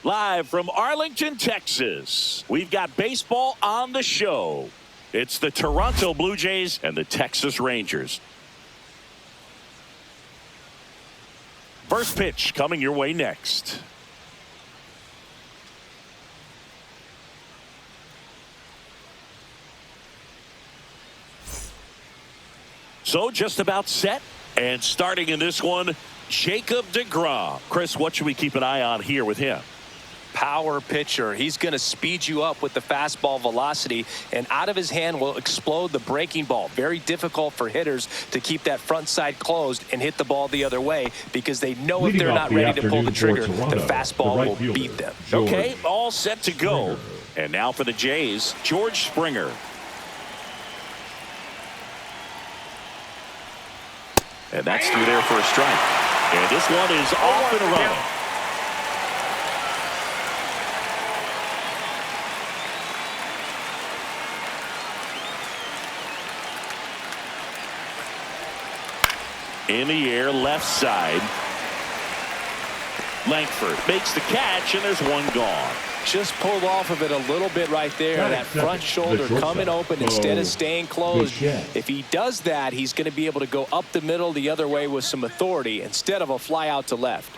Live from Arlington, Texas, we've got baseball on the show. It's the Toronto Blue Jays and the Texas Rangers. First pitch coming your way next. So just about set, and starting in this one, Jacob deGrom. Chris, what should we keep an eye on here with him? Power pitcher. He's going to speed you up with the fastball velocity, and out of his hand will explode the breaking ball. Very difficult for hitters to keep that front side closed and hit the ball the other way, because they know if they're not ready to pull the trigger, the fastball will beat them. Okay, all set to go. And now for the Jays, George Springer. And that's through there for a strike. And this one is off and running. In the air, left side. Langford makes the catch, and there's one gone. Just pulled off of it a little bit right there. That front shoulder coming open instead of staying closed. If he does that, he's going to be able to go up the middle the other way with some authority instead of a fly out to left.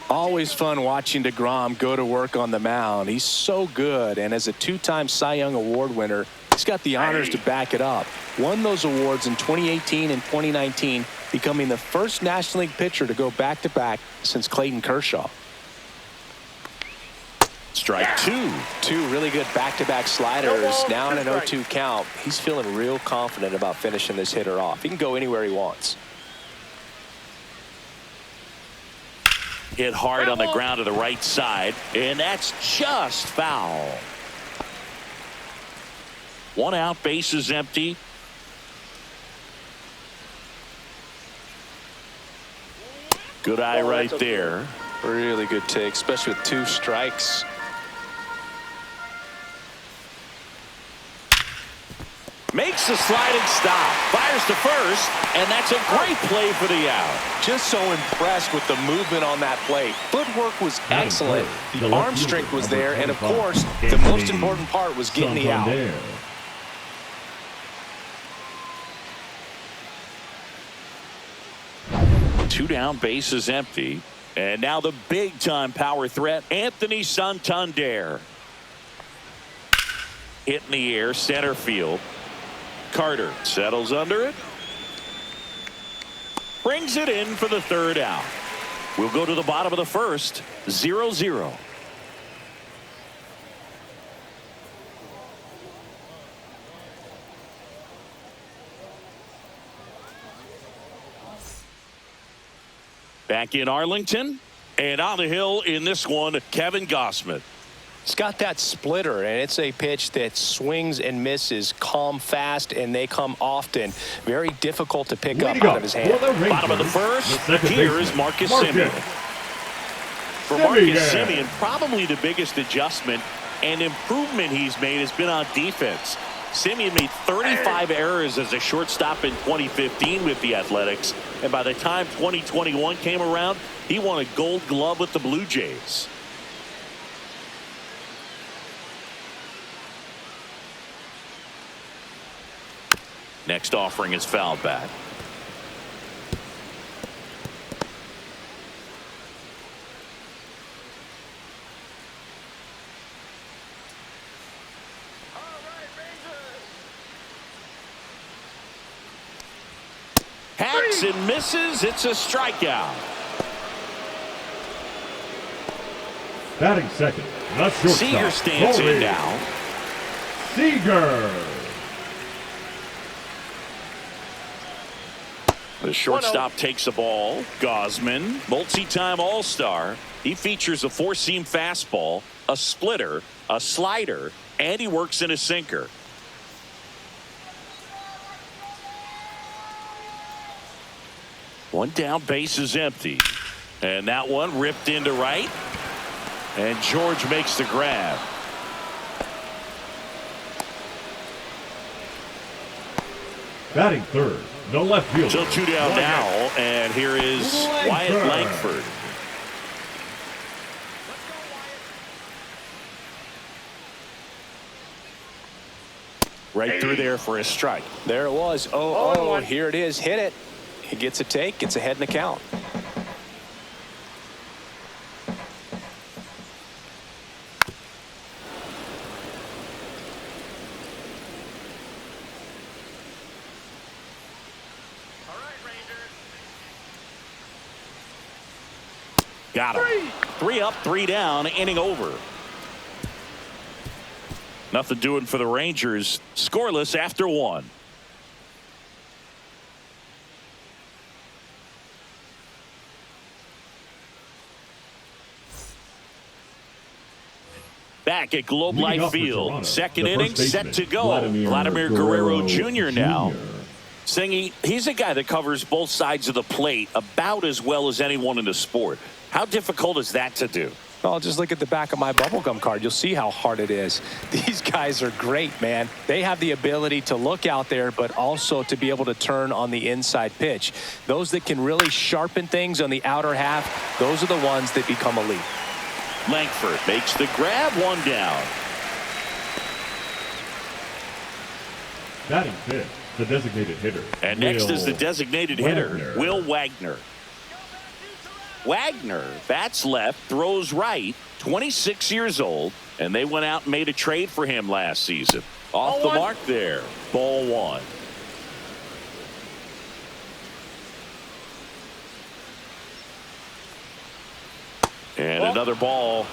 Always fun watching deGrom go to work on the mound. He's so good, and as a two-time Cy Young Award winner, he's got the honors to back it up. Won those awards in 2018 and 2019, becoming the first National League pitcher to go back-to-back since Clayton Kershaw. Strike two. Two really good back-to-back sliders. Now in an 0-2 count. He's feeling real confident about finishing this hitter off. He can go anywhere he wants. Hit hard on the ground to the right side, and that's just foul. One out, bases empty. Good eye right there. Really good take, especially with two strikes. Makes the sliding stop. Fires to first, and that's a great play for the out. Just so impressed with the movement on that play. Footwork was excellent. The arm strength was there, and of course, the most important part was getting the out. Two down, bases empty. And now the big-time power threat, Anthony Santander. Hit in the air, center field. Carter settles under it. Brings it in for the third out. We'll go to the bottom of the first, 0-0. Back in Arlington, and on the hill in this one, Kevin Gausman. It's got that splitter, and it's a pitch that swings and misses, come fast, and they come often. Very difficult to pick up out of his hand. Bottom of the first, here is Marcus Semien. For Marcus Semien, probably the biggest adjustment and improvement he's made has been on defense. Semien made 35 errors as a shortstop in 2015 with the Athletics, and by the time 2021 came around, he won a Gold Glove with the Blue Jays. Next offering is fouled back. Hacks and misses. It's a strikeout. Batting second, the shortstop. Seager stands in now. Seager. The shortstop takes the ball. Gausman, multi-time All-Star. He features a four-seam fastball, a splitter, a slider, and he works in a sinker. One down, base is empty. And that one ripped into right. And George makes the grab. Batting third, the left fielder. So two down now, and here is Wyatt Langford. Right through there for a strike. There it was. Oh, here it is. Hit it. He gets a take, gets ahead in the count. Got him. 3 up, 3 down, inning over. Nothing doing for the Rangers. Scoreless after 1. Back at Globe Life Field. Second inning set to go. Vladimir Guerrero Jr. now. Singy, he's a guy that covers both sides of the plate about as well as anyone in the sport. How difficult is that to do? Well, just look at the back of my bubblegum card. You'll see how hard it is. These guys are great, man. They have the ability to look out there, but also to be able to turn on the inside pitch. Those that can really sharpen things on the outer half, those are the ones that become elite. Langford makes the grab, 1 down. Batting fifth, the designated hitter. And next is the designated hitter, Will Wagner. Wagner bats left, throws right, 26 years old, and they went out and made a trade for him last season. Off the mark there, ball 1. And another ball.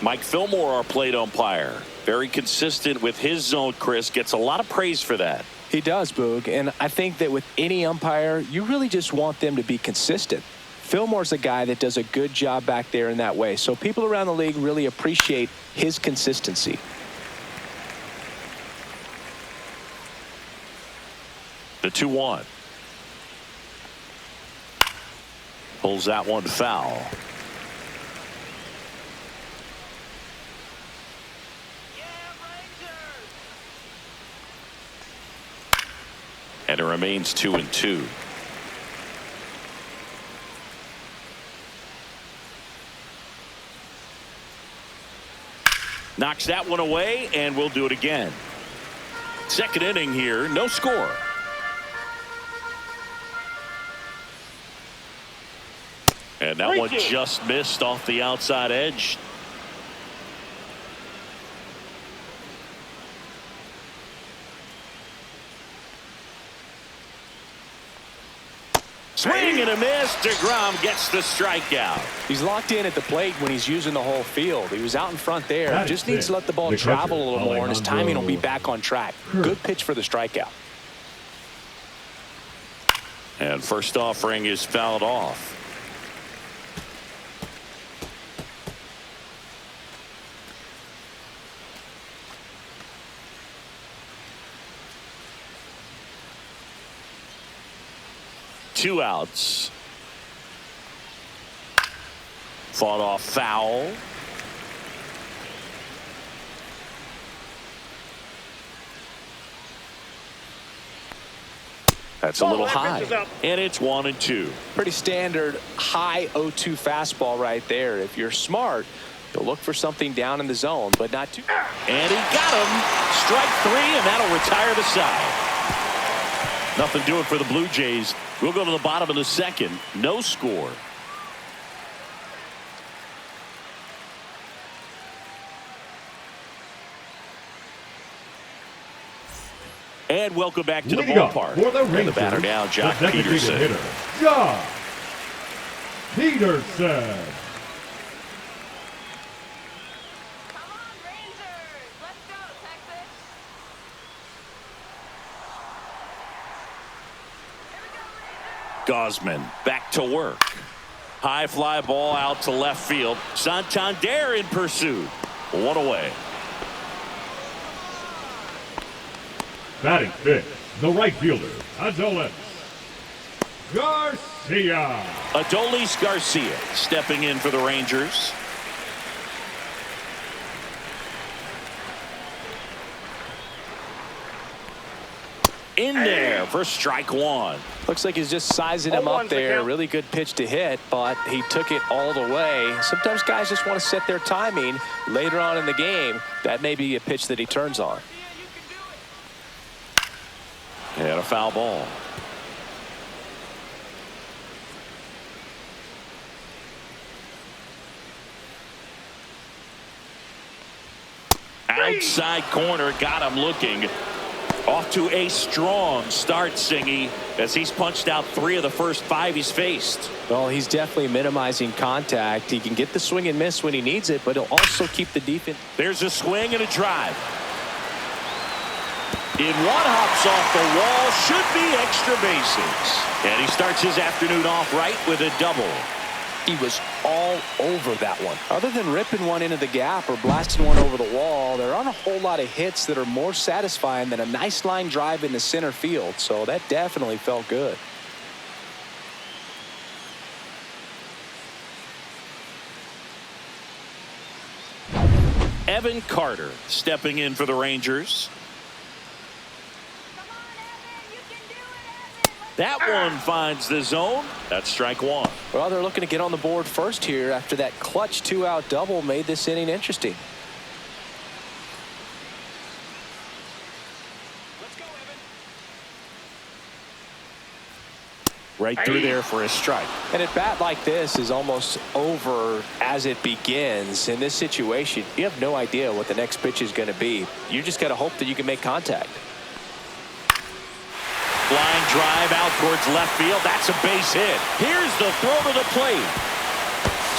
Mike Fillmore, our plate umpire, very consistent with his zone. Chris gets a lot of praise for that. He does, Boog, and I think that with any umpire, you really just want them to be consistent. Fillmore's a guy that does a good job back there in that way, so people around the league really appreciate his consistency. The 2-1. Pulls that one foul. And it remains 2-2. Knocks that one away, and we'll do it again. Second inning here, no score. And that one just missed off the outside edge. Swing and a miss. DeGrom gets the strikeout. He's locked in at the plate when he's using the whole field. He was out in front there. Just needs to let the ball travel a little more, and his timing will be back on track. Good pitch for the strikeout. And first offering is fouled off. Two outs. Fought off foul. That's a little high. And it's 1-2. Pretty standard high 0-2 fastball right there. If you're smart, you'll look for something down in the zone, but not too. And he got him. Strike 3, and that'll retire the side. Nothing doing for the Blue Jays. We'll go to the bottom of the second. No score. And welcome back to the ballpark. For the Rangers, and the batter now, Jock Peterson. Peterson. Jock Peterson. Come on, Rangers! Let's go, Texas! Gausman back to work. High fly ball out to left field. Santander in pursuit. 1 away. Batting fifth, the right fielder, Adolis Garcia. Adolis Garcia stepping in for the Rangers. In there for strike 1. Looks like he's just sizing him up there. Really good pitch to hit, but he took it all the way. Sometimes guys just want to set their timing later on in the game. That may be a pitch that he turns on. foul ball. Outside corner, got him looking. Off to a strong start, Singy, as he's punched out 3 of the first 5 he's faced. Well, he's definitely minimizing contact. He can get the swing and miss when he needs it, but he'll also keep the defense. There's a swing and a drive. In one, hops off the wall, should be extra bases. And he starts his afternoon off right with a double. He was all over that one. Other than ripping one into the gap or blasting one over the wall, there aren't a whole lot of hits that are more satisfying than a nice line drive in the center field. So that definitely felt good. Evan Carter stepping in for the Rangers. That one finds the zone. That's strike 1. Well, they're looking to get on the board first here after that clutch 2-out double made this inning interesting. Let's go, Evan. Right through there for a strike. And at bat like this is almost over as it begins. In this situation, you have no idea what the next pitch is going to be. You just got to hope that you can make contact. Flying drive out towards left field. That's a base hit. Here's the throw to the plate.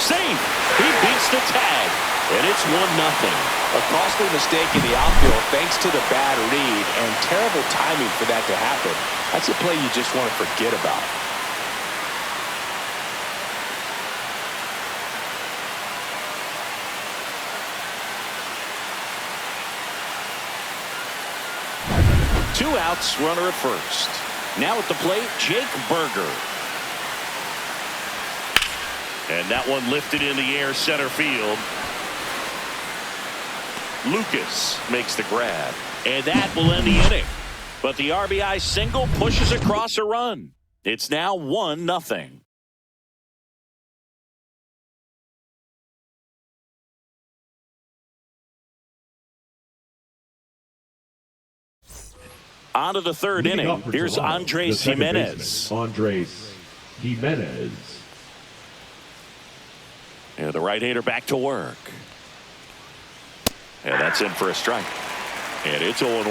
Safe. He beats the tag. And it's 1-0. A costly mistake in the outfield thanks to the bad read and terrible timing for that to happen. That's a play you just want to forget about. Two outs, runner at first. Now at the plate, Jake Berger. And that one lifted in the air center field. Lucas makes the grab. And that will end the inning. But the RBI single pushes across a run. It's now 1-0. On to the third inning. Here's Andres Jimenez. Andres Jimenez. And the right-hander back to work. And that's in for a strike. And it's 0-1.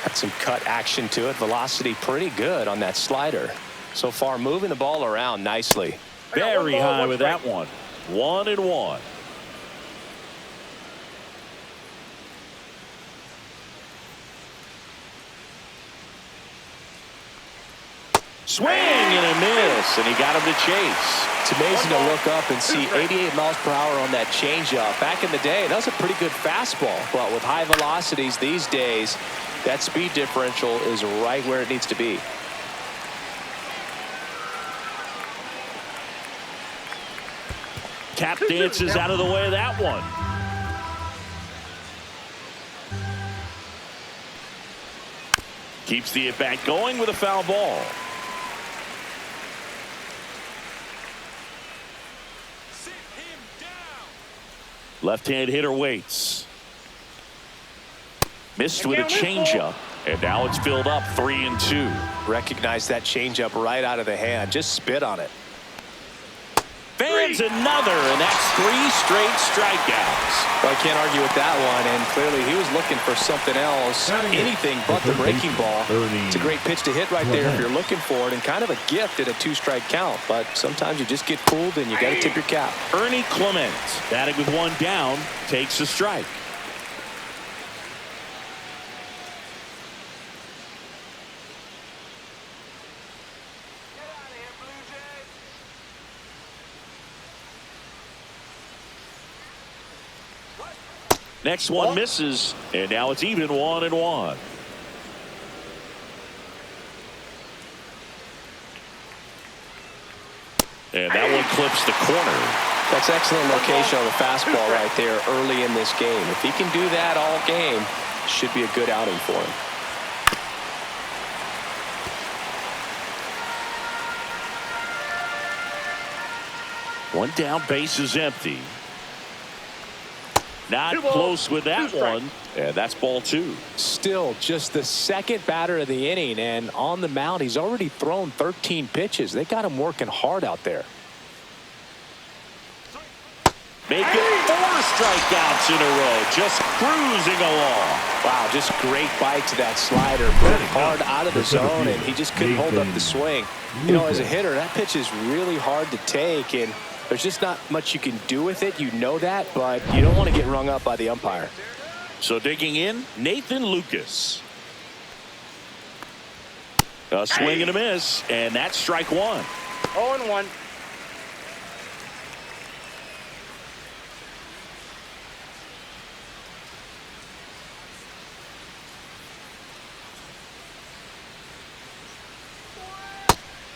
Got some cut action to it. Velocity pretty good on that slider. So far moving the ball around nicely. Very high with that one. 1-1. Swing and a miss, and he got him to chase. It's amazing to look up and see 88 miles per hour on that changeup. Back in the day, that was a pretty good fastball. But with high velocities these days, that speed differential is right where it needs to be. Cap dances out of the way of that one. Keeps the at-bat going with a foul ball. Left-hand hitter waits. Missed with a changeup, and now it's filled up 3-2. Recognize that changeup right out of the hand. Just spit on it. Fans another, and that's 3 straight strikeouts. Well, I can't argue with that one, and clearly he was looking for something else, anything but the breaking ball. It's a great pitch to hit right there if you're looking for it, and kind of a gift at a 2-strike count, but sometimes you just get fooled and you got to tip your cap. Ernie Clement, batting with 1 down, takes a strike. Next one misses, and now it's even 1-1. And that one clips the corner. That's excellent location on the fastball right there early in this game. If he can do that all game, should be a good outing for him. One down, base is empty. Not close with that one. And that's ball 2. Still just the second batter of the inning, and on the mound he's already thrown 13 pitches. They got him working hard out there. Make it 4 strikeouts in a row. Just cruising along. Wow, just great bite to that slider. Worked hard out of the zone, and he just couldn't hold up the swing. You know, as a hitter, that pitch is really hard to take, and there's just not much you can do with it. You know that, but you don't want to get rung up by the umpire. So digging in, Nathan Lucas. A swing and a miss, and that's strike 1. 0-1.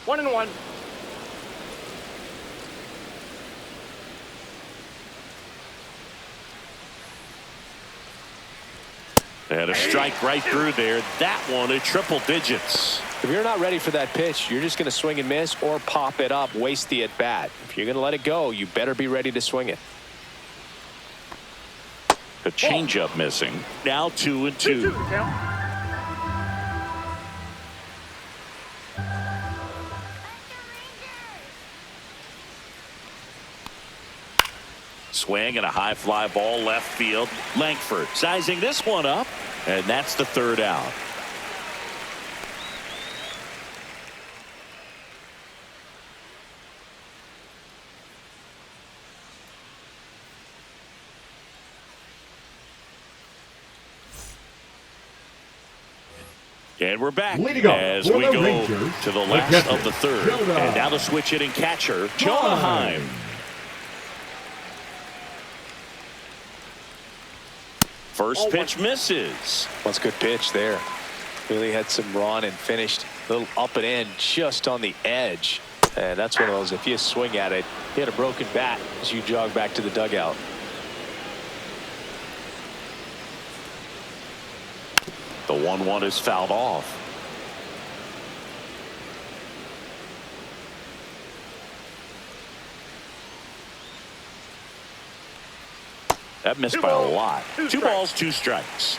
One and one. And a strike right through there. That one at triple digits. If you're not ready for that pitch, you're just going to swing and miss or pop it up, waste the at bat. If you're going to let it go, you better be ready to swing it. A changeup missing. Now 2-2. Count. Swing and a high fly ball left field. Langford sizing this one up, and that's the 3rd out. And we're back as we go Rangers, to the last of the 3rd. And now the switch hitting catcher, Jonah Heim. First pitch misses. That's a good pitch there. Really had some run and finished a little up and in just on the edge. And that's one of those, if you swing at it, you had a broken bat as you jog back to the dugout. The 1-1 is fouled off. That missed by a lot. 2 balls, 2 strikes.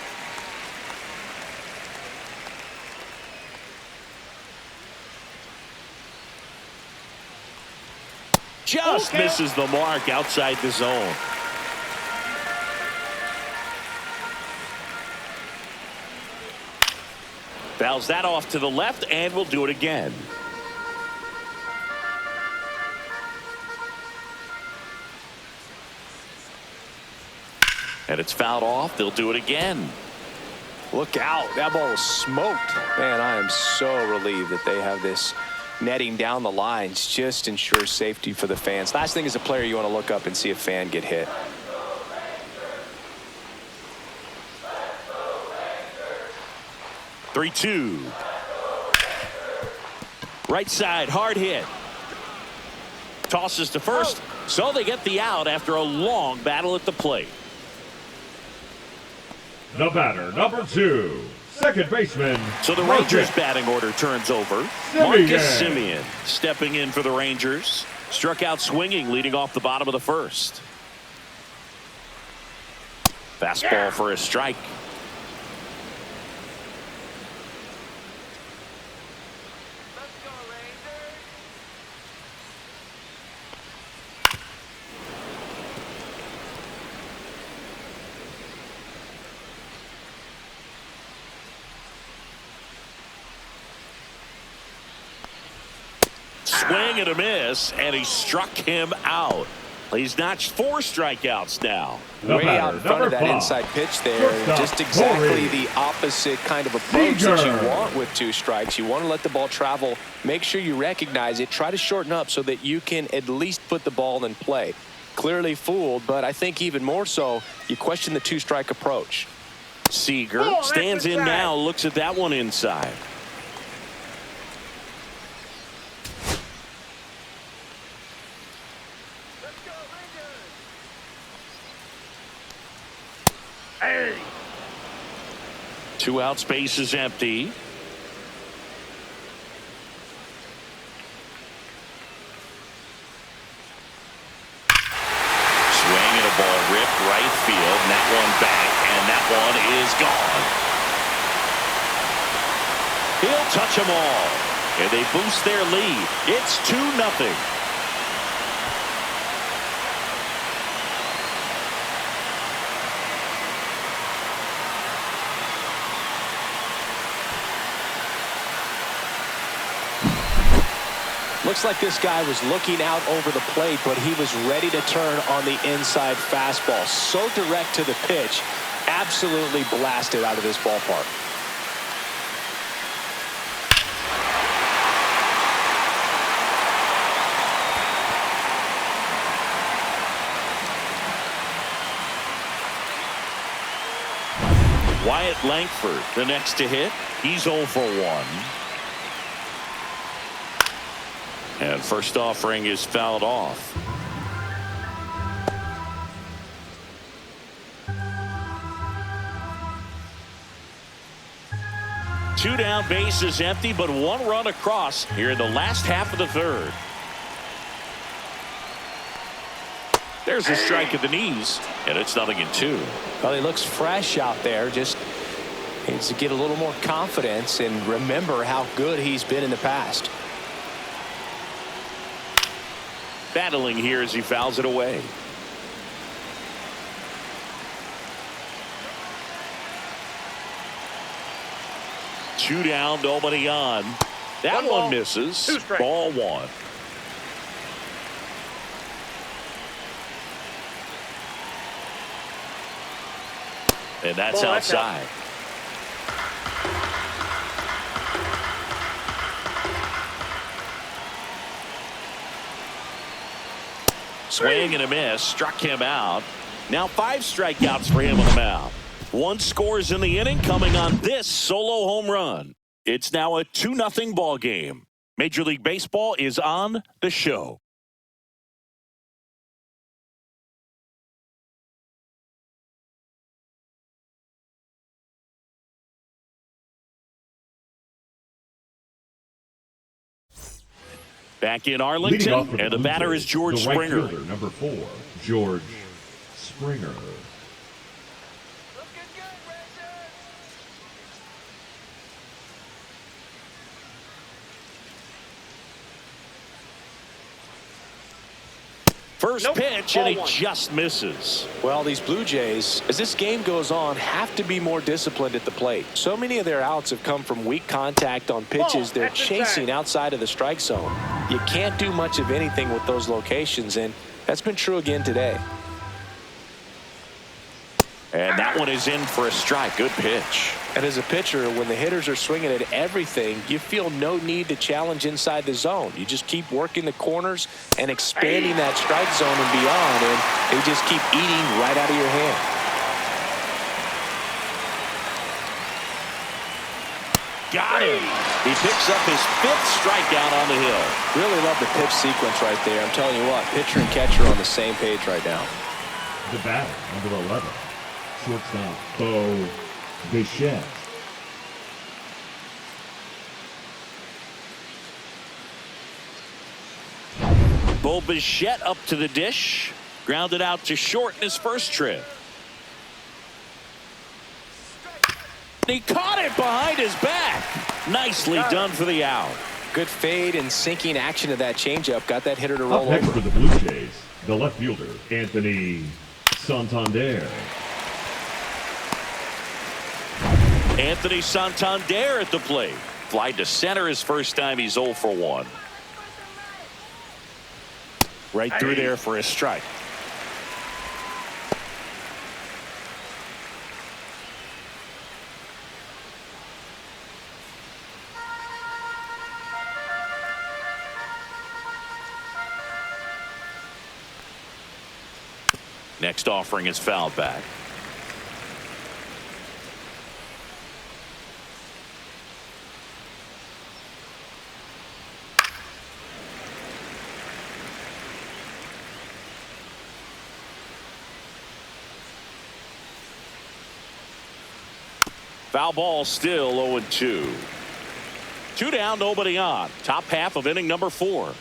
Just misses the mark outside the zone. Fouls that off to the left, and we'll do it again. And it's fouled off. They'll do it again. Look out. That ball was smoked. Man, I am so relieved that they have this netting down the lines. Just ensures safety for the fans. Last thing as a player, you want to look up and see a fan get hit. Three, 2. Right side, hard hit. Tosses to first, so they get the out after a long battle at the plate. The batter, number 2, second baseman. So the Rangers batting order turns over. Marcus Semien stepping in for the Rangers. Struck out swinging, leading off the bottom of the 1st. Fastball for a strike. Swing and a miss, and he struck him out. He's notched 4 strikeouts now. Way out in front of that inside pitch there. Just exactly the opposite kind of approach that you want with 2 strikes. You want to let the ball travel. Make sure you recognize it. Try to shorten up so that you can at least put the ball in play. Clearly fooled, but I think even more so, you question the 2-strike approach. Seager stands in now, looks at that one inside. Hey. 2 out, space is empty. Swing and a ball ripped right field. And that one back, and that one is gone. He'll touch them all, and they boost their lead. It's 2-0. Looks like this guy was looking out over the plate, but he was ready to turn on the inside fastball. So direct to the pitch, absolutely blasted out of this ballpark. Wyatt Langford, the next to hit. He's 0 for 1. And first offering is fouled off. Two down, base is empty, but one run across here in the last half of the third. There's a strike at the knees, and it's 0-2. Well, he looks fresh out there. Just needs to get a little more confidence and remember how good he's been in the past. Battling here as he fouls it away. Two down, nobody on. That one misses. Ball 1. And that's outside. Swing and a miss, struck him out. Now 5 strikeouts for him on the mound. 1 scores in the inning, coming on this solo home run. It's now a 2-0 ball game. Major League Baseball is on the show. Back in Arlington, and the batter is George Springer. Right fielder, number 4, George Springer. First pitch, and he just misses. Well, these Blue Jays, as this game goes on, have to be more disciplined at the plate. So many of their outs have come from weak contact on pitches they're chasing outside of the strike zone. You can't do much of anything with those locations, and that's been true again today. And that one is in for a strike. Good pitch. And as a pitcher, when the hitters are swinging at everything, you feel no need to challenge inside the zone. You just keep working the corners and expanding that strike zone and beyond, and they just keep eating right out of your hand. Got him. He picks up his 5th strikeout on the hill. Really love the pitch sequence right there. I'm telling you what, pitcher and catcher are on the same page right now. The batter, number 11, shortstop, Bo Bichette. Bo Bichette up to the dish. Grounded out to short in his first trip. He caught it behind his back. Nicely done for the out. Good fade and sinking action of that changeup. Got that hitter to roll Up next over. for the Blue Jays, the left fielder, Anthony Santander. Anthony Santander at the plate. Fly to center his first time. He's 0 for 1. Right through there for a strike. Next offering is fouled back. Foul ball, still 0-2. 2 down, nobody on. Top half of inning number 4.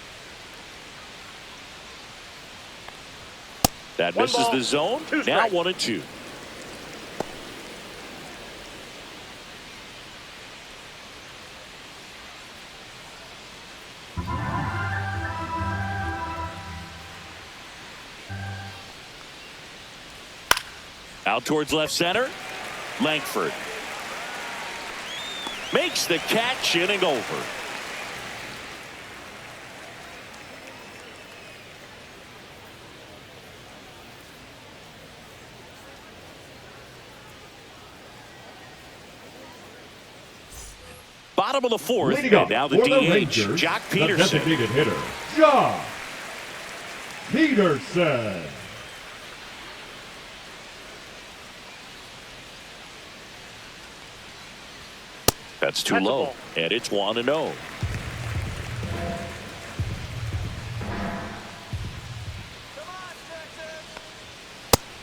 That One misses ball, the zone. two Now strikes. 1-2. Out towards left center. Langford makes the catch, inning over. Bottom of the fourth, Leading up and now the for the DH, Rangers, Jock the Peterson. designated hitter, Jock Peterson. That's too That's a low, ball. and it's 1-0.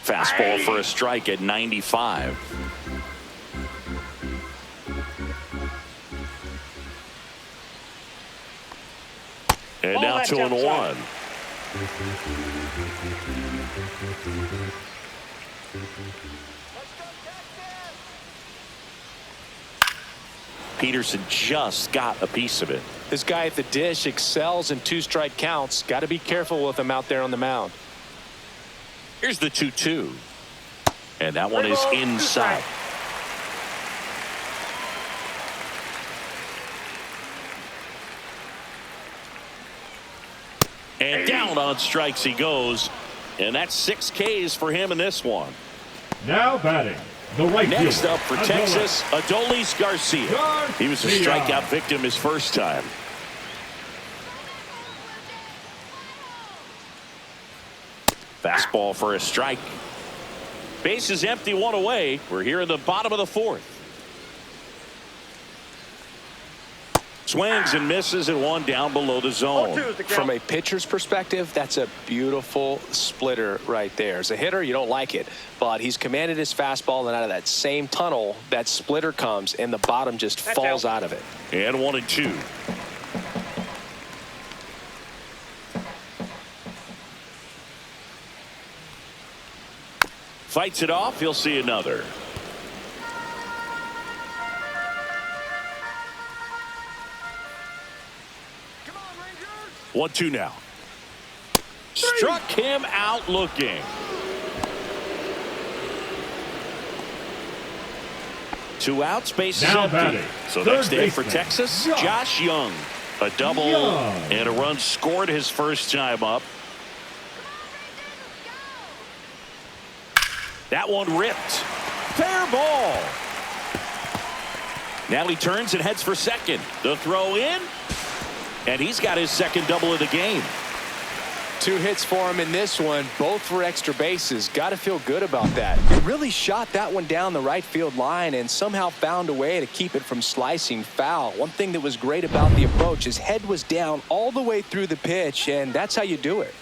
Fastball for a strike at 95. And Ball now that's 2-1. outside. Peterson just got a piece of it. This guy at the dish excels in two-strike counts. Got to be careful with him out there on the mound. Here's the 2-2. And that one is Vivo, inside. And down on strikes he goes. And that's 6 Ks for him in this one. Now batting, the right Next fielder, up for Adolis. Texas, Adolis Garcia. He was a Garcia. strikeout victim his first time. Fastball for a strike. Base is empty, 1 away. We're here in the bottom of the fourth. Swings and misses and 1 down below the zone. 0-2 is the count. From a pitcher's perspective, that's a beautiful splitter right there. As a hitter, you don't like it, but he's commanded his fastball, and out of that same tunnel, that splitter comes, and the bottom just That's falls out. out of it. And 1-2. Fights it off. He'll see another. Come on, Rangers. 1-2 now. Struck him out looking. Two outs, base is Now empty. batting, So third next day for baseman, Texas, Young. Josh Young. A double Young. and a run scored his first time up. That one ripped. Fair ball. Now he turns and heads for second. The throw in. And he's got his second double of the game. 2 hits for him in this one, both for extra bases. Got to feel good about that. He really shot that one down the right field line and somehow found a way to keep it from slicing foul. One thing that was great about the approach, his head was down all the way through the pitch, and that's how you do it.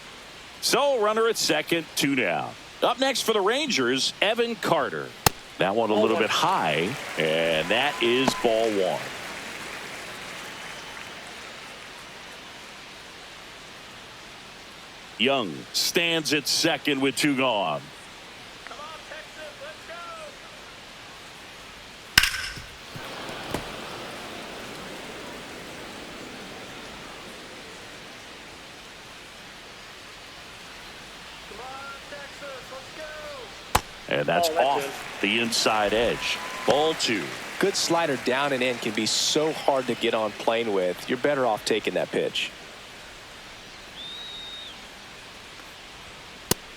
So runner at second, 2 down. Up next for the Rangers, Evan Carter. That one a little bit high, and that is ball 1. Young stands at second with 2 gone. Come on, Texas. Let's go. Come on, Texas. Let's go. And that's Oh, that's off the inside edge. Ball 2. Good slider down and in can be so hard to get on plane with. You're better off taking that pitch.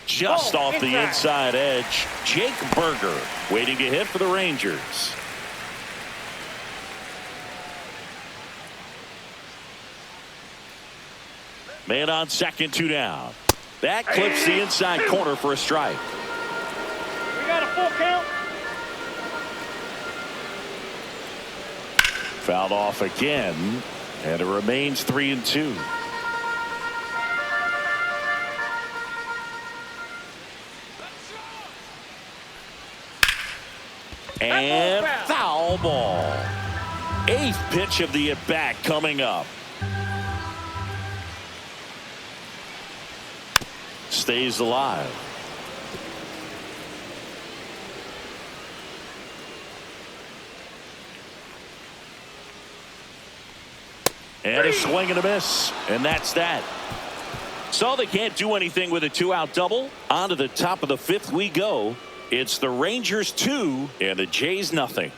Just off the inside edge. Jake Berger waiting to hit for the Rangers. Man on second, 2 down. That clips the inside corner for a strike. We got a full count. Fouled off again, and it remains 3-2. And foul ball. 8th pitch of the at-bat coming up. Stays alive. And a swing and a miss. And that's that. So they can't do anything with a 2-out double. On to the top of the 5th we go. It's the Rangers 2 and the Jays nothing.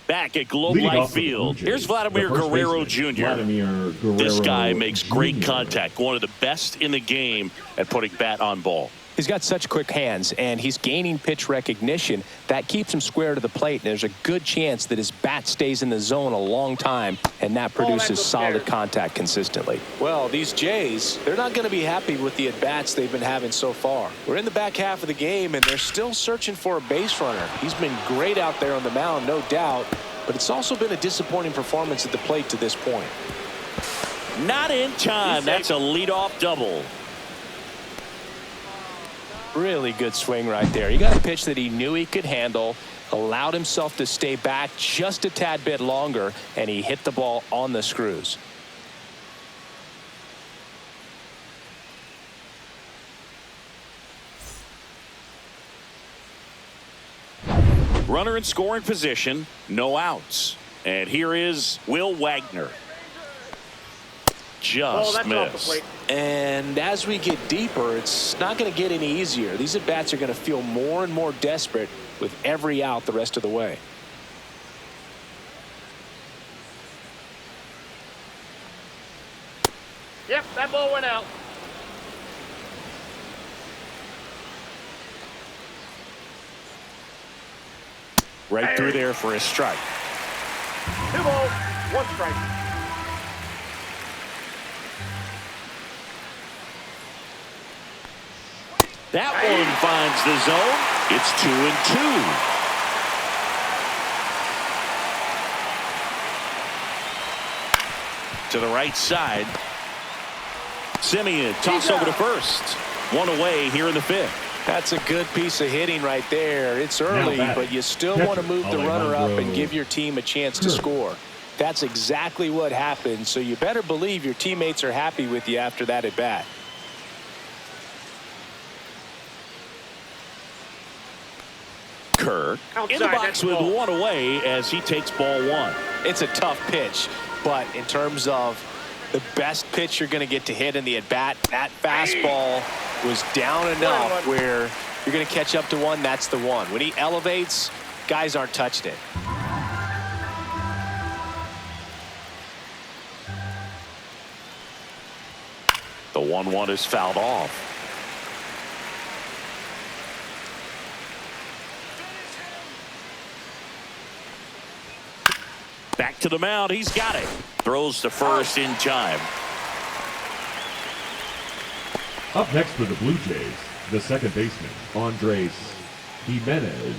Back at Globe Life Field, here's Vladimir Guerrero Jr. This guy makes great contact, one of the best in the game at putting bat on ball. He's got such quick hands, and he's gaining pitch recognition. That keeps him square to the plate, and there's a good chance that his bat stays in the zone a long time, and that produces solid contact consistently. Well, these Jays, they're not going to be happy with the at-bats they've been having so far. We're in the back half of the game, and they're still searching for a base runner. He's been great out there on the mound, no doubt, but it's also been a disappointing performance at the plate to this point. Not in time. That's a leadoff double. Really good swing right there. He got a pitch that he knew he could handle, allowed himself to stay back just a tad bit longer, and he hit the ball on the screws. Runner in scoring position, no outs. And here is Will Wagner. Just missed. And as we get deeper, it's not going to get any easier. These at-bats are going to feel more and more desperate with every out the rest of the way. Yep, that ball went out. Right through there for a strike. 2 balls, 1 strike. That one finds the zone. It's 2-2. To the right side. Semien toss over to first. 1 away here in the 5th. That's a good piece of hitting right there. It's early, but you still want to move the runner up and give your team a chance to score. That's exactly what happened, so you better believe your teammates are happy with you after that at bat. Kirk in the box with 1 away as he takes ball 1. It's a tough pitch, but in terms of the best pitch you're going to get to hit in the at-bat, that fastball was down enough where you're going to catch up to 1. That's the one. When he elevates, guys aren't touching it. The 1-1 is fouled off. Back to the mound. He's got it. Throws to first in time. Up next for the Blue Jays, the second baseman, Andres Jimenez.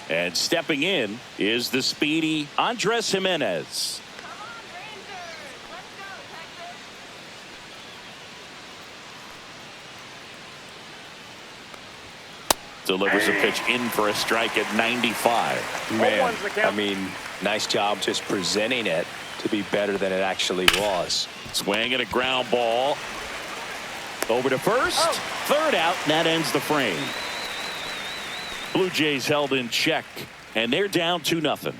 And stepping in is the speedy Andres Jimenez. Come on, Rangers. Let's go, Texas. Delivers a pitch in for a strike at 95. Man, I mean, nice job just presenting it to be better than it actually was. Swing and a ground ball. Over to first. Third out, and that ends the frame. Blue Jays held in check, and they're down 2-0.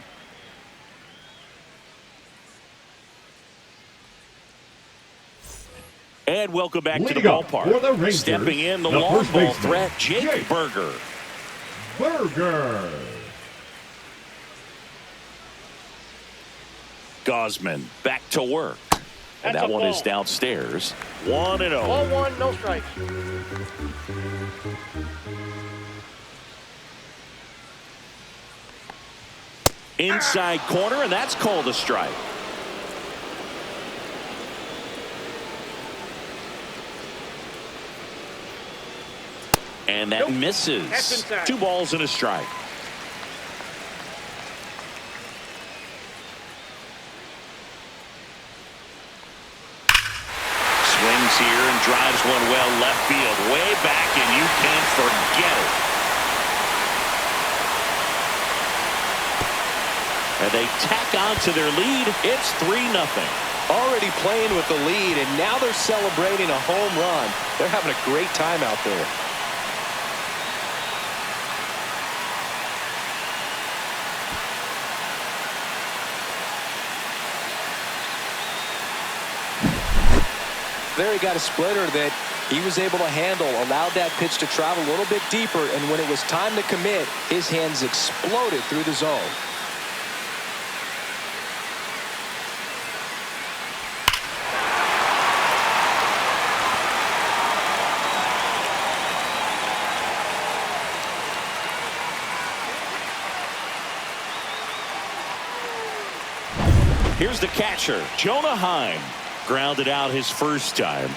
And welcome back to the ballpark. Stepping in, the long ball threat, Jake Burger. Gausman back to work. And that one is downstairs. 1-0. 1-1, no strikes. Inside corner, and that's called a strike. And that misses. 2 balls and a strike. Swings here and drives one well left field. Way back, and you can't forget it. And they tack on to their lead. It's 3-0. Already playing with the lead, and now they're celebrating a home run. They're having a great time out there. There he got a splitter that he was able to handle, allowed that pitch to travel a little bit deeper, and when it was time to commit, his hands exploded through the zone. Here's the catcher, Jonah Heim. Grounded out his first time.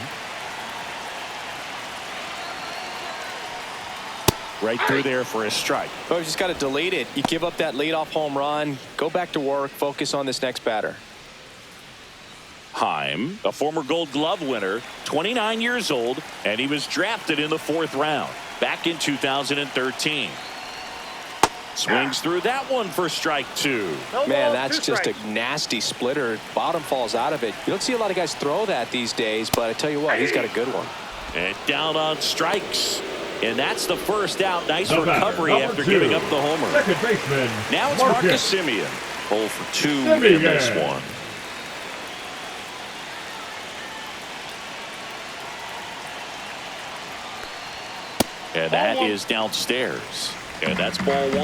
Right through there for a strike. Oh, you just got to delete it. You give up that leadoff home run, go back to work, focus on this next batter. Heim, a former Gold Glove winner, 29 years old, and he was drafted in the 4th round back in 2013. Swings through that one for strike 2. Man, that's just a nasty splitter. Bottom falls out of it. You don't see a lot of guys throw that these days, but I tell you what, he's got a good one. And down on strikes. And that's the first out. Nice recovery after giving up the homer. Second baseman. Now it's Marcus Semien. 0 for 2 in this one. And that is downstairs. And that's ball 1.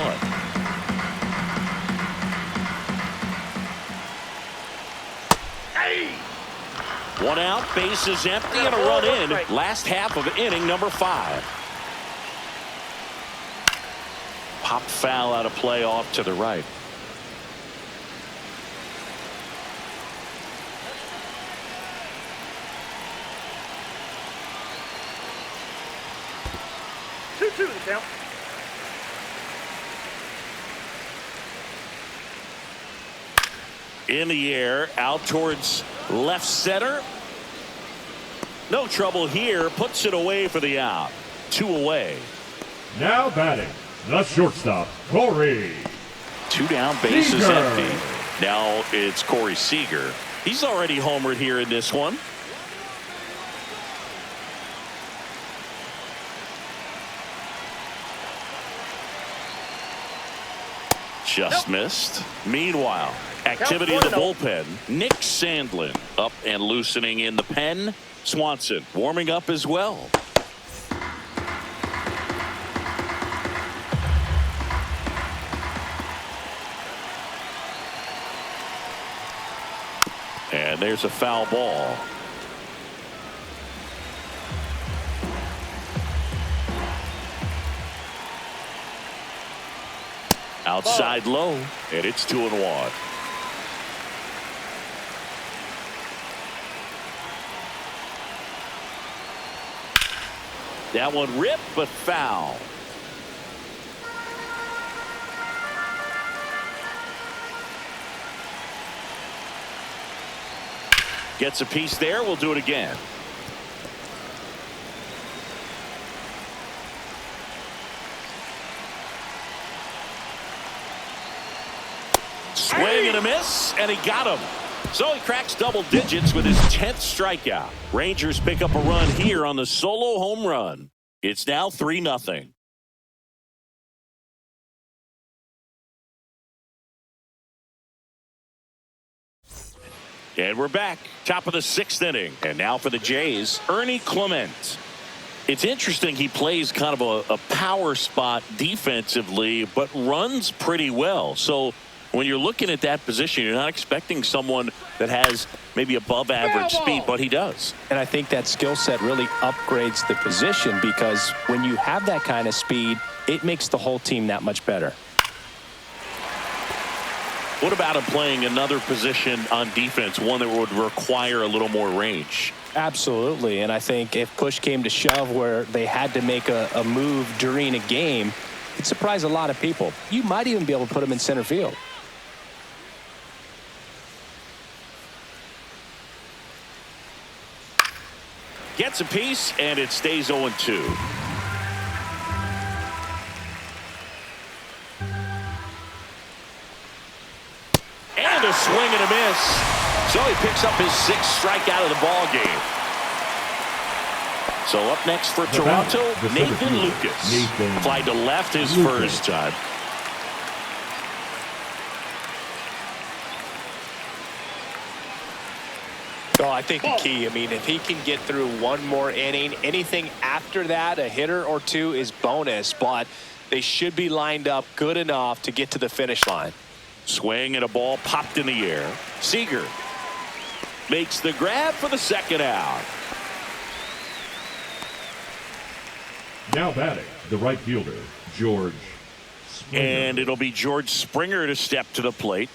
One out, bases empty, and a run in. Last half of inning number 5. Pop foul out of play off to the right. Two the count. In the air, out towards left center. No trouble here. Puts it away for the out. 2 away. Now batting, the shortstop, Corey. 2 down, bases empty. Now it's Corey Seager. He's already homered here in this one. Just missed. Meanwhile, activity in the bullpen. Nick Sandlin up and loosening in the pen. Swanson warming up as well. And there's a foul ball. Outside low, and it's 2-1. That one ripped, but foul. Gets a piece there. We'll do it again. Swing and a miss, and he got him. So he cracks double digits with his 10th strikeout. Rangers pick up a run here on the solo home run. It's now 3-0. And we're back. Top of the 6th inning. And now for the Jays, Ernie Clement. It's interesting, he plays kind of a power spot defensively, but runs pretty well. So when you're looking at that position, you're not expecting someone that has maybe above average speed, but he does. And I think that skill set really upgrades the position, because when you have that kind of speed, it makes the whole team that much better. What about him playing another position on defense, one that would require a little more range? Absolutely. And I think if push came to shove where they had to make a move during a game, it'd surprise a lot of people. You might even be able to put him in center field. Gets a piece, and it stays 0-2. And a swing and a miss. So he picks up his 6th strikeout of the ball game. So up next for Toronto, Nathan Lucas. Applied to left his first time. Oh, I think the key, I mean, if he can get through one more inning, anything after that, a hitter or two is bonus, but they should be lined up good enough to get to the finish line. Swing and a ball popped in the air. Seager makes the grab for the 2nd out. Now batting, the right fielder, George Springer. And it'll be George Springer to step to the plate.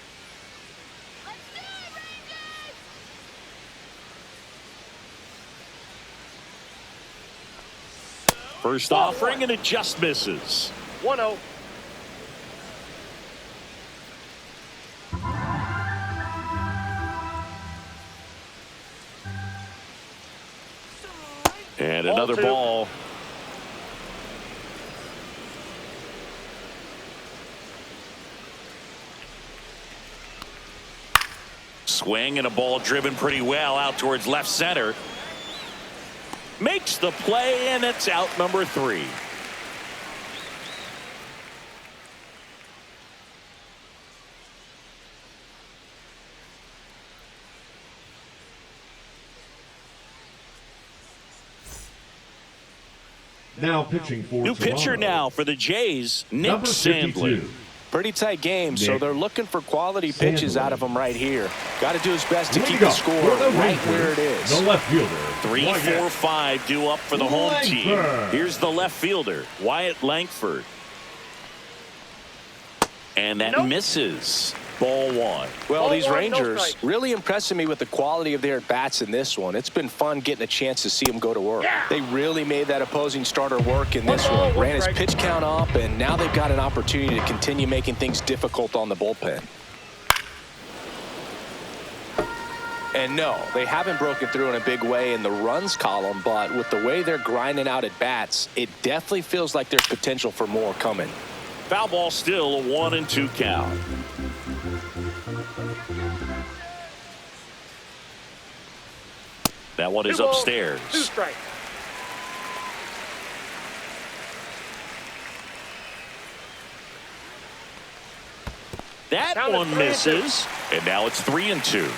First offering, and it just misses. 1-0. And another ball. Swing and a ball driven pretty well out towards left center. Makes the play, and it's out number 3. Now pitching for New Toronto. pitcher now for the Jays, Nick Number Sandlin. 52. Pretty tight game, so Nick they're looking for quality pitches Sandlin. out of him right here. Got to do his best to keep Leading the up score for the right Rangers, where it is. The left fielder, 3, Wyatt 4, 5 due up for the home team. Langford. Here's the left fielder, Wyatt Langford. And that misses. Ball 1. Well, Ball these 1, no Rangers strike. really impressing me with the quality of their at-bats in this one. It's been fun getting a chance to see them go to work. Yeah. They really made that opposing starter work in this One ball, one. one Ran his strike. pitch count up, and now they've got an opportunity to continue making things difficult on the bullpen. And no, they haven't broken through in a big way in the runs column, but with the way they're grinding out at bats, it definitely feels like there's potential for more coming. Foul ball still, a 1-2 count. That one is 2 balls, upstairs. 2 strikes. That Count it one 3-2. misses. And now it's 3-2.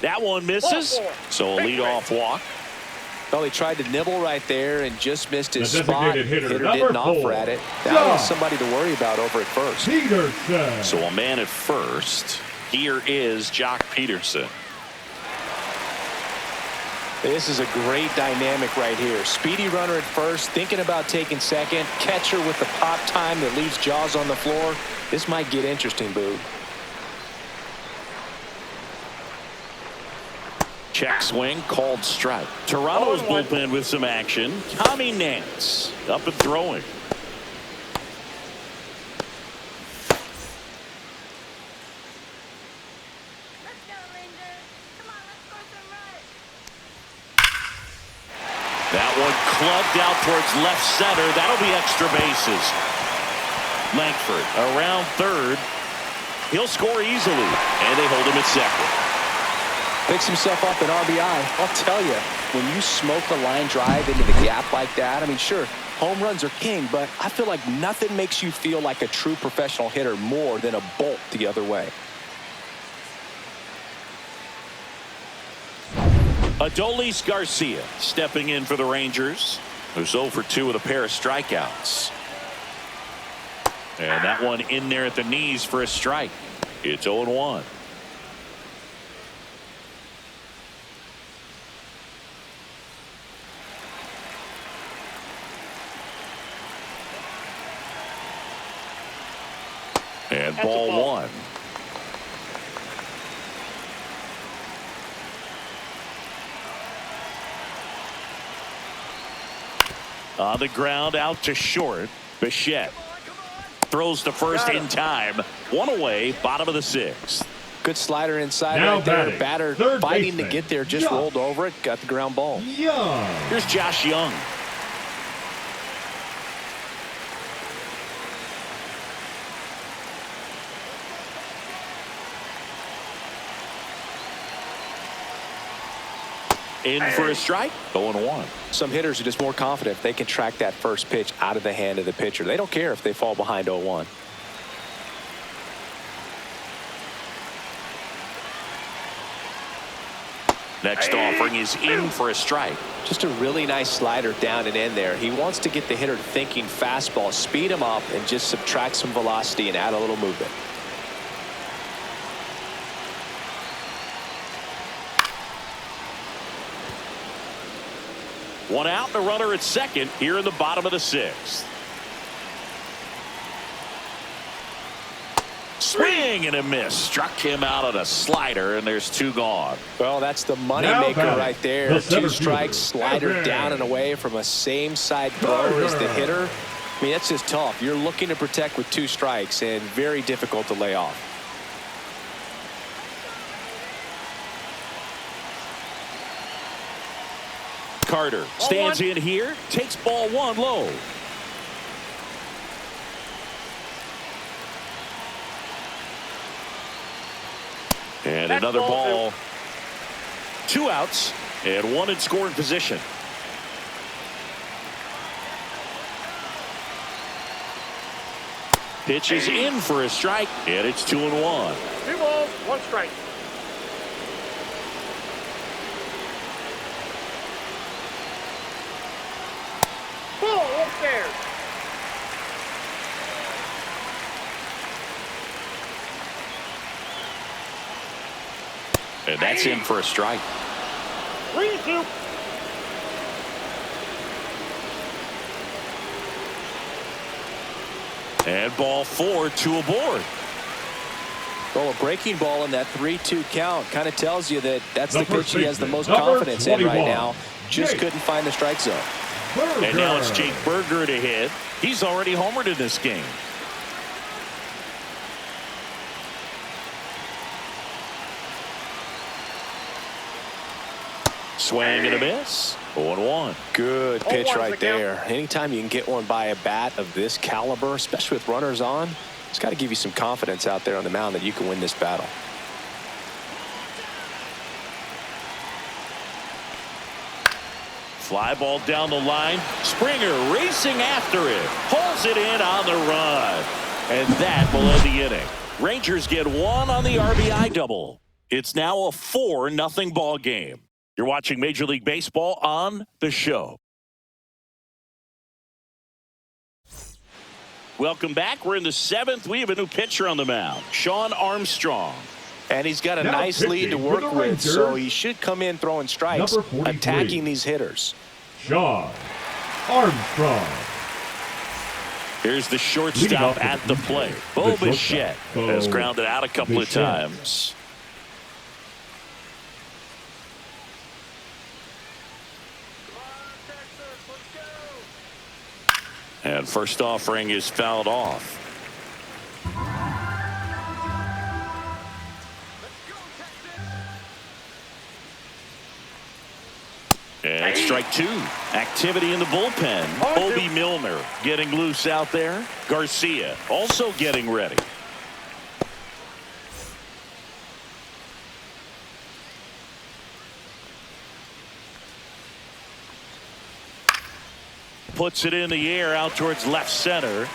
That one misses. Ball 4. So a Big leadoff walk. Well, he tried to nibble right there and just missed his The spot. designated hitter, number didn't offer 4. at it. That Yeah. was somebody to worry about over at first. Peterson. So a man at first. Here is Jock Peterson. This is a great dynamic right here. Speedy runner at first, thinking about taking second. Catcher with the pop time that leaves Jaws on the floor. This might get interesting, Boo. Check swing, called strike. Toronto's 0-1. bullpen with some action. Tommy Nance up and throwing. Let's go, Rangers. Come on, let's score some runs. That one clubbed out towards left center. That'll be extra bases. Langford around third. He'll score easily, and they hold him at second. Picks himself up an RBI. I'll tell you, when you smoke a line drive into the gap like that, I mean, sure, home runs are king, but I feel like nothing makes you feel like a true professional hitter more than a bolt the other way. Adolis Garcia stepping in for the Rangers, who's 0 for 2 with a pair of strikeouts. And that one in there at the knees for a strike. It's 0-1. And That's a ball ball. 1. On the ground out to short. Bichette throws to first Got in him. time. One away, bottom of the 6th. Good slider inside Now right there. batting, Batter third fighting baseman, to get there, just Young. rolled over it, got the ground ball. Young. Here's Josh Young. In for a strike. 0-1. Some hitters are just more confident if they can track that first pitch out of the hand of the pitcher. They don't care if they fall behind 0-1. Next offering is in for a strike. Just a really nice slider down and in there. He wants to get the hitter thinking fastball, speed him up, and just subtract some velocity and add a little movement. One out and a runner at second here in the bottom of the 6th. Swing and a miss. Struck him out on a slider, and there's 2 gone. Well, that's the money maker right there. 2 strikes, slider down and away from a same side thrower as the hitter. I mean, that's just tough. You're looking to protect with 2 strikes and very difficult to lay off. Carter stands in here, takes ball 1 low. And another ball. 2 outs and 1 in scoring position. Pitch is in for a strike, and it's 2-1. 2 balls, 1 strike. Ball upstairs. And that's in for a strike. 3-2. And ball 4, 2 aboard. Well, a breaking ball in that 3-2 count kind of tells you that that's the pitch he has the most confidence in right now. Just couldn't find the strike zone. And now it's Jake Berger to hit. He's already homered in this game. Swing and a miss. 0-1. Good pitch 0-1's right the count. there. Anytime you can get one by a bat of this caliber, especially with runners on, it's got to give you some confidence out there on the mound that you can win this battle. Fly ball down the line. Springer racing after it. Pulls it in on the run. And that will end the inning. Rangers get 1 on the RBI double. It's now a 4-0 ball game. You're watching Major League Baseball on The Show. Welcome back. We're in the 7th. We have a new pitcher on the mound, Shawn Armstrong. And he's got a Now nice lead to pitching work for the with, Rangers, so he should come in throwing strikes, number 43. attacking these hitters. Shawn Armstrong. Here's the shortstop at the plate. Bo Bichette has grounded out a couple of times. And first offering is fouled off. And strike 2. Activity in the bullpen. Obi Milner getting loose out there. Garcia also getting ready. Puts it in the air out towards left center.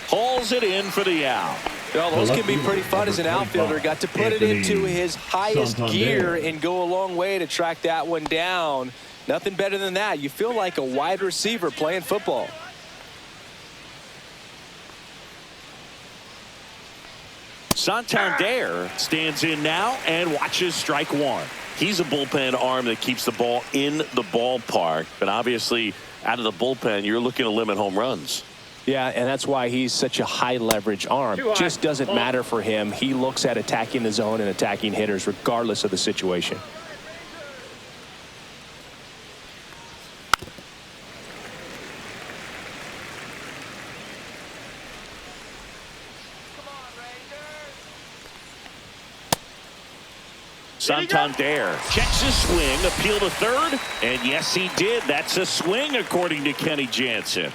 Hauls it in for the out. Well, those can be pretty fun as an outfielder. Got to put it into his highest gear and go a long way to track that one down. Nothing better than that. You feel like a wide receiver playing football. Santander stands in now and watches strike 1. He's a bullpen arm that keeps the ball in the ballpark. But obviously, out of the bullpen, you're looking to limit home runs. Yeah, and that's why he's such a high leverage arm. Just doesn't matter for him. He looks at attacking the zone and attacking hitters regardless of the situation. Santander checks his swing, appeal to third, and yes, he did. That's a swing, according to Kenny Jansen.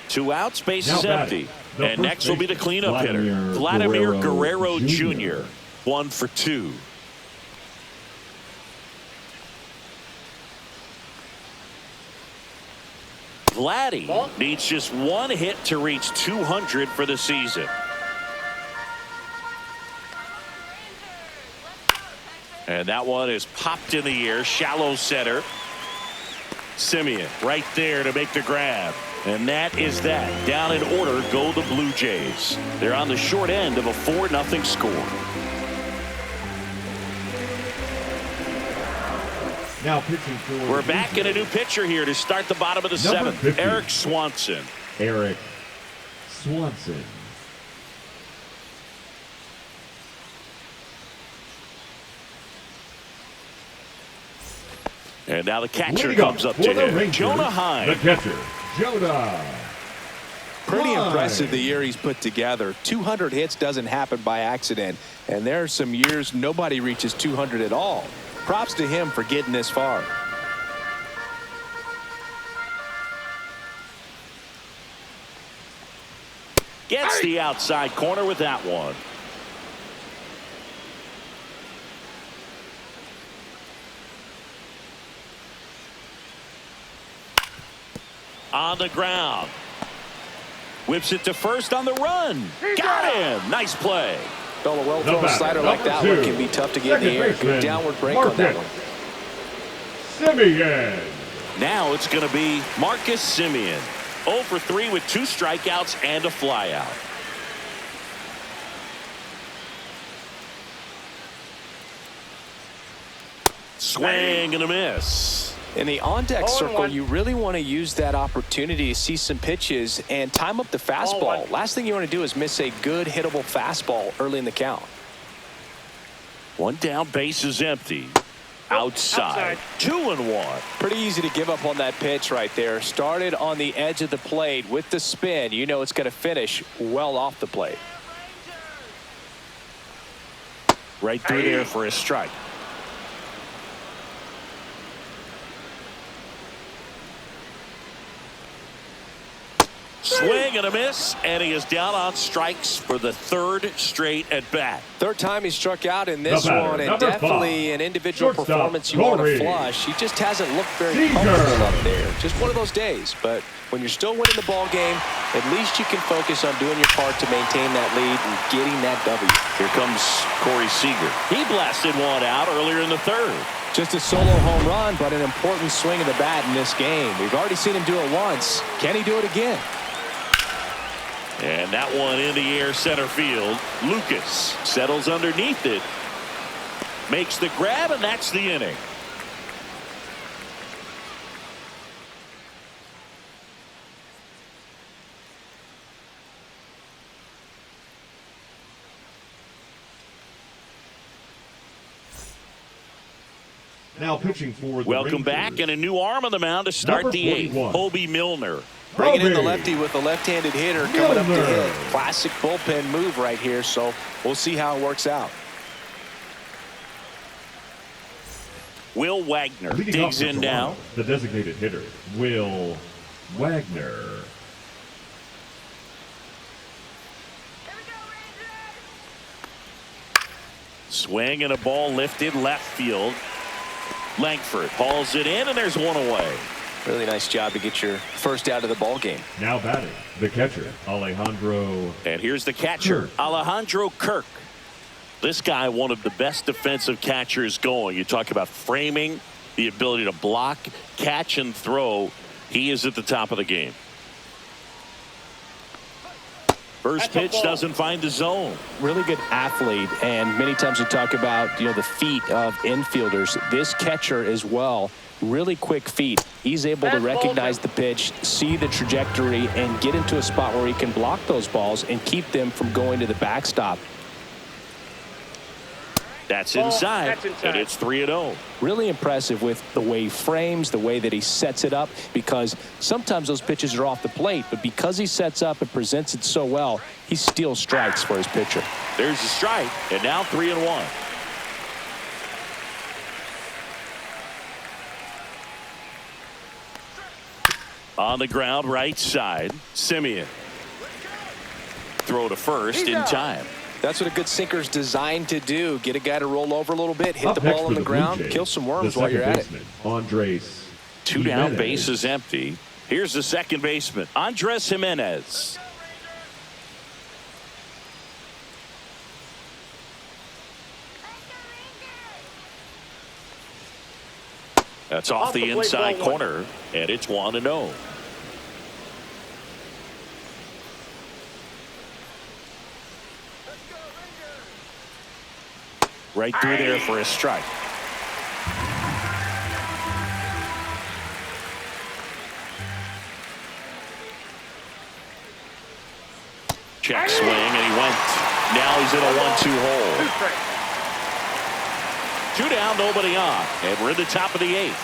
2 outs, base is empty. And next will be the cleanup hitter, Vladimir Guerrero Jr. 1 for 2. Vladdy needs just one hit to reach 200 for the season. And that one is popped in the air, shallow center. Semien right there to make the grab. And that is that. Down in order go the Blue Jays. They're on the short end of a 4-0 score. Now pitching for We're back in a new pitcher here to start the bottom of the seventh. 50. Eric Swanson. Eric Swanson. And now the catcher comes up to him. Jonah Heim. The catcher, Jonah. Pretty impressive the year he's put together. 200 hits doesn't happen by accident. And there are some years nobody reaches 200 at all. Props to him for getting this far. Gets the outside corner with that one. On the ground. Whips it to first on the run. Got him. Nice play. Well, a well-thrown slider like that one can be tough to get in the air. Good downward break on that one. Semien. Now it's going to be Marcus Semien. 0 for 3 with 2 strikeouts and a flyout. Swing and a miss. In the on-deck circle, you really want to use that opportunity to see some pitches and time up the fastball. Last thing you want to do is miss a good hittable fastball early in the count. One down, base is empty. Outside. 2-1. Pretty easy to give up on that pitch right there. Started on the edge of the plate with the spin. You know it's going to finish well off the plate. Right through there for a strike. Swing and a miss, and he is down on strikes for the 3rd straight at bat. Third time he struck out in this one, and definitely an individual performance you want to flush. He just hasn't looked very comfortable up there. Just one of those days. But when you're still winning the ball game, at least you can focus on doing your part to maintain that lead and getting that W. Here comes Corey Seager. He blasted one out earlier in the 3rd. Just a solo home run, but an important swing of the bat in this game. We've already seen him do it once. Can he do it again? And that one in the air center field. Lucas settles underneath it. Makes the grab, and that's the inning. Now pitching for the Welcome back, and a new arm on the mound to start the 8th. Obi Milner. Bringing in the lefty with a left-handed hitter coming up to hit. Classic bullpen move right here, so we'll see how it works out. Will Wagner Leading digs off in now. The designated hitter, Will Wagner. Swing and a ball lifted left field. Langford hauls it in, and there's one away. Really nice job to get your first out of the ball game. Now batting, the catcher, Alejandro. And here's the catcher, Alejandro Kirk. This guy, one of the best defensive catchers going. You talk about framing, the ability to block, catch, and throw. He is at the top of the game. First pitch doesn't find the zone. Really good athlete, and many times we talk about, the feet of infielders. This catcher as well, really quick feet. He's able to recognize the pitch, see the trajectory, and get into a spot where he can block those balls and keep them from going to the backstop. That's inside, and it's 3-0. Really impressive with the way he frames, the way that he sets it up, because sometimes those pitches are off the plate, but because he sets up and presents it so well, he steals strikes for his pitcher. There's a strike, and now 3-1. On the ground, right side, Semien. Throw to first in time. That's what a good sinker is designed to do. Get a guy to roll over a little bit, hit the ball on the ground, kill some worms while you're at it. Andres. 2 down, base is empty. Here's the second baseman, Andres Jimenez. That's off the inside corner, and it's 1-0. Right through there for a strike. Check swing, and he went. Now he's in a 1-2 hole. 2 down, nobody on, and we're in the top of the 8th.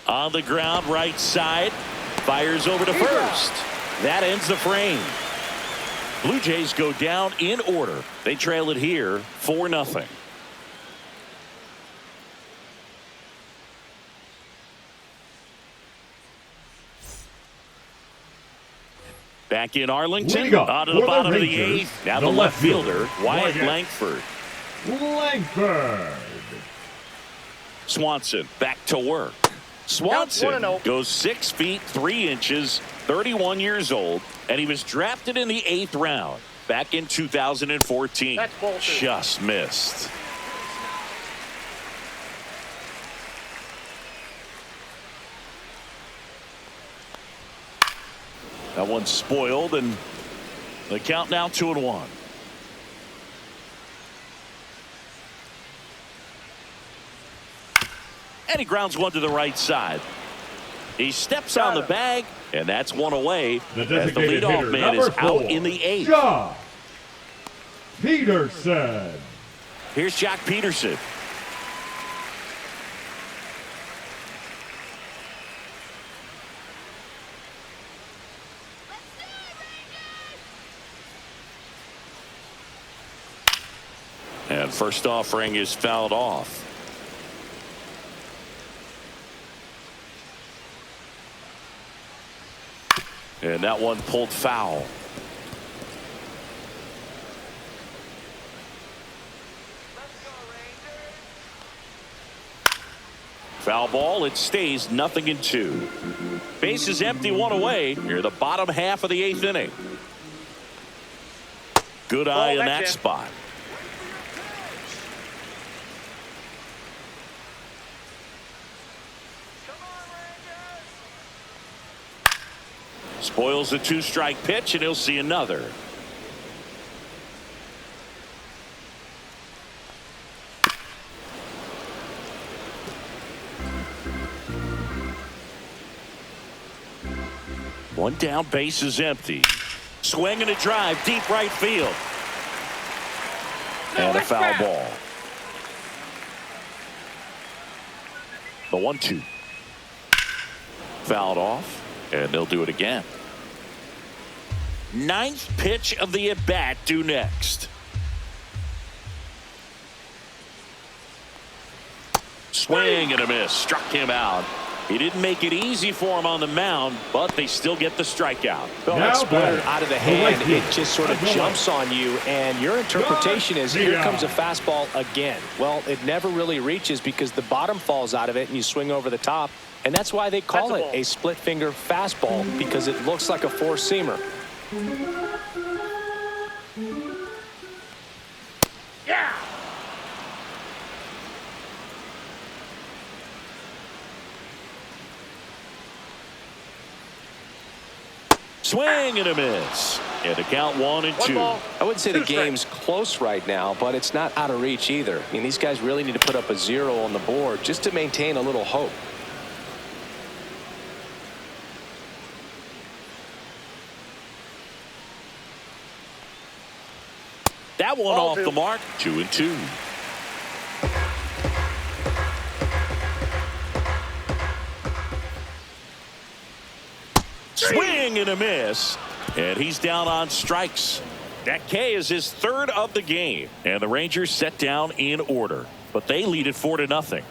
On the ground, right side, fires over to first. That ends the frame. Blue Jays go down in order. They trail it here 4-0. Back in Arlington, out of the bottom of the 8th. Now the left fielder, Wyatt Langford. Swanson back to work. Swanson goes 6 feet 3 inches, 31 years old, and he was drafted in the 8th round back in 2014. Just missed. That one's spoiled, and the count now 2-1. And he grounds one to the right side. He steps on the bag, and that's one away. As the leadoff man is out in the 8th. Jock Peterson. Here's Jock Peterson. And first offering is fouled off. And that one pulled foul. Foul ball. It stays 0-2. Base is empty, 1 away. Near the bottom half of the 8th inning. Good eye in that spot. Spoils the 2-strike pitch, and he'll see another. One down, base is empty. Swing and a drive, deep right field. And a foul ball. The 1-2. Fouled off, and they'll do it again. 9th pitch of the at-bat due next. Swing and a miss. Struck him out. He didn't make it easy for him on the mound, but they still get the strikeout. Well, that splitter out of the hand, it just sort of jumps on you, and your interpretation is, here comes a fastball again. Well, it never really reaches because the bottom falls out of it, and you swing over the top, and that's why they call it a split-finger fastball, because it looks like a four-seamer. Yeah. Swing and a miss. And the count 1-2. I wouldn't say the game's close right now, but it's not out of reach either. I mean, these guys really need to put up a 0 on the board just to maintain a little hope. That one off the mark. 2-2. Swing and a miss. And he's down on strikes. That K is his 3rd of the game. And the Rangers set down in order. But they lead it 4-0.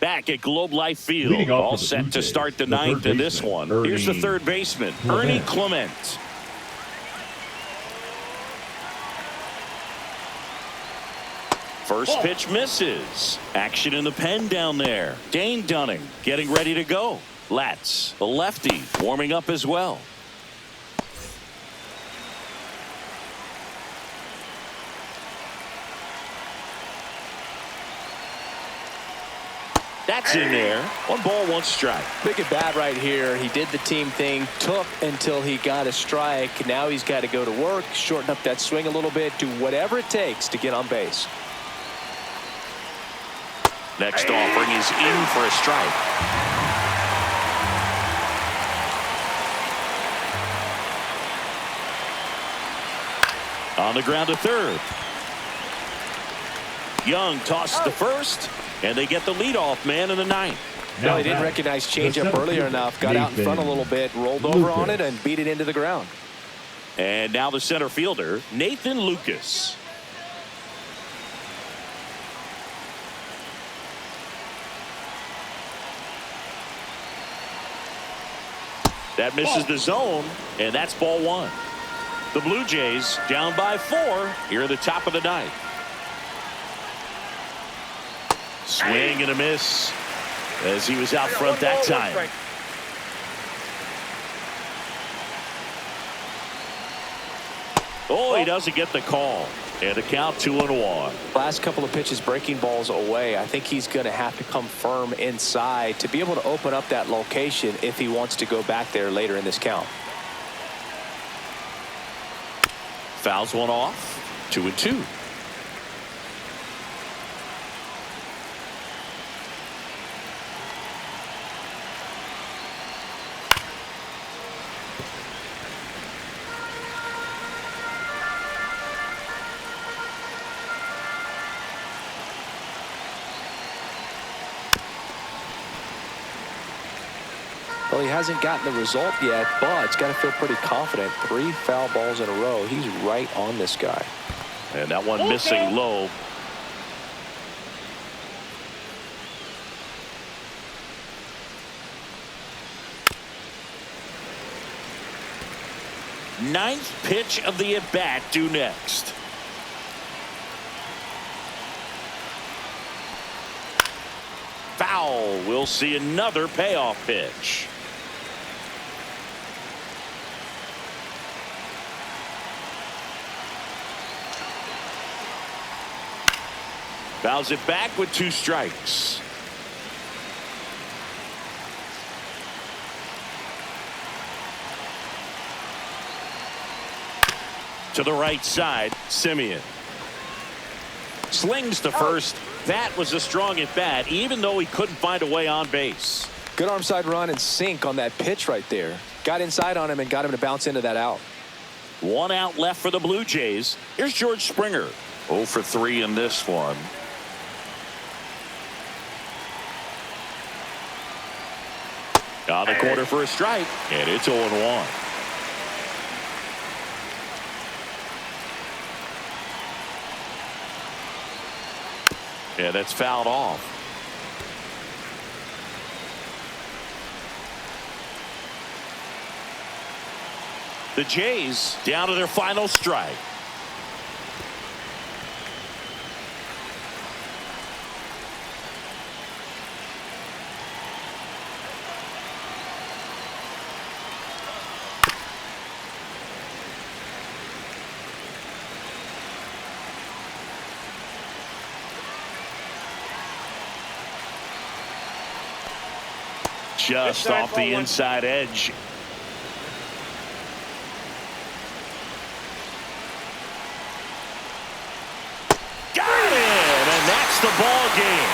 Back at Globe Life Field, Leading off all for the set Blue to Jays, start the the ninth third in this baseman, one. Here's the Ernie third baseman, Clement. Ernie Clement. First pitch misses. Action in the pen down there. Dane Dunning getting ready to go. Latz, the lefty, warming up as well. That's in there. 1 ball, 1 strike. Big at bat right here. He did the team thing, took until he got a strike. Now he's got to go to work, shorten up that swing a little bit, do whatever it takes to get on base. Next offering is in for a strike. On the ground to third. Young tosses to first, and they get the leadoff man in the ninth. No, he didn't recognize changeup earlier enough. Got out in front a little bit, rolled over on it, and beat it into the ground. And now the center fielder, Nathan Lucas. That misses the zone, and that's ball 1. The Blue Jays down by 4 here at the top of the ninth. Swing and a miss as he was out front that time. Oh, he doesn't get the call. And a count 2-1. Last couple of pitches breaking balls away. I think he's going to have to come firm inside to be able to open up that location if he wants to go back there later in this count. Fouls one off. 2-2. Well, he hasn't gotten the result yet, but it's got to feel pretty confident. 3 foul balls in a row. He's right on this guy. And that one missing low. Ninth pitch of the at-bat due next. Foul. We'll see another payoff pitch. Fouls it back with 2 strikes. To the right side, Semien. Slings to first. That was a strong at bat, even though he couldn't find a way on base. Good arm side run and sink on that pitch right there. Got inside on him and got him to bounce into that out. 1 out left for the Blue Jays. Here's George Springer. 0 for 3 in this one. On the corner for a strike, and it's 0-1. Yeah, that's fouled off. The Jays down to their final strike. Just off the inside edge. Got it! And that's the ball game.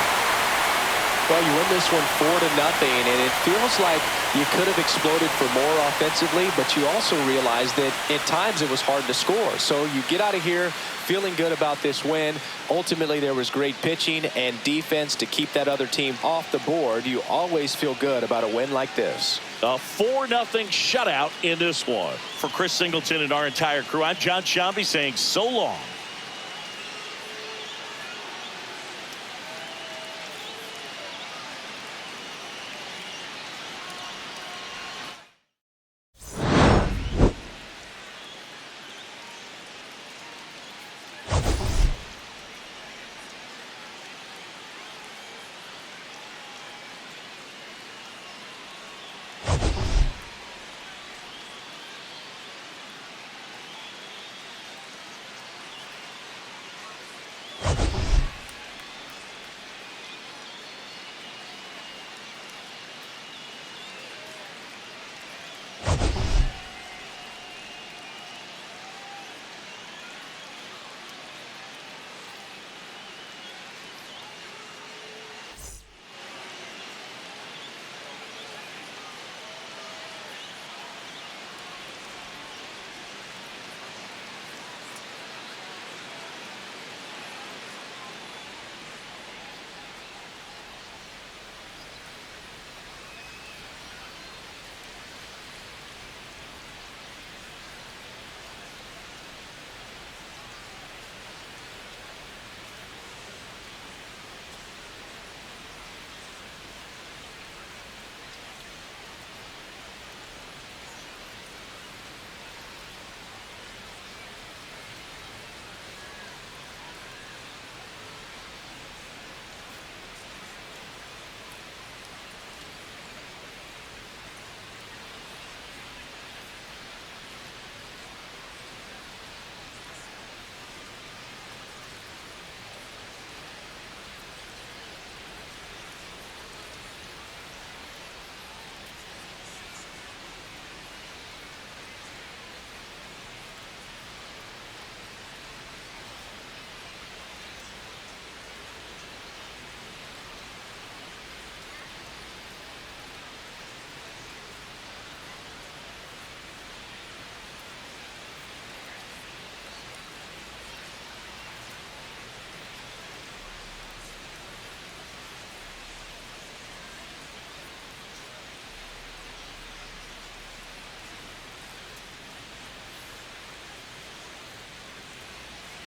Well, you win this one 4-0, and it feels like you could have exploded for more offensively, but you also realize that at times it was hard to score. So you get out of here feeling good about this win. Ultimately, there was great pitching and defense to keep that other team off the board. You always feel good about a win like this. A 4-0 shutout in this one. For Chris Singleton and our entire crew, I'm John Shambi saying so long.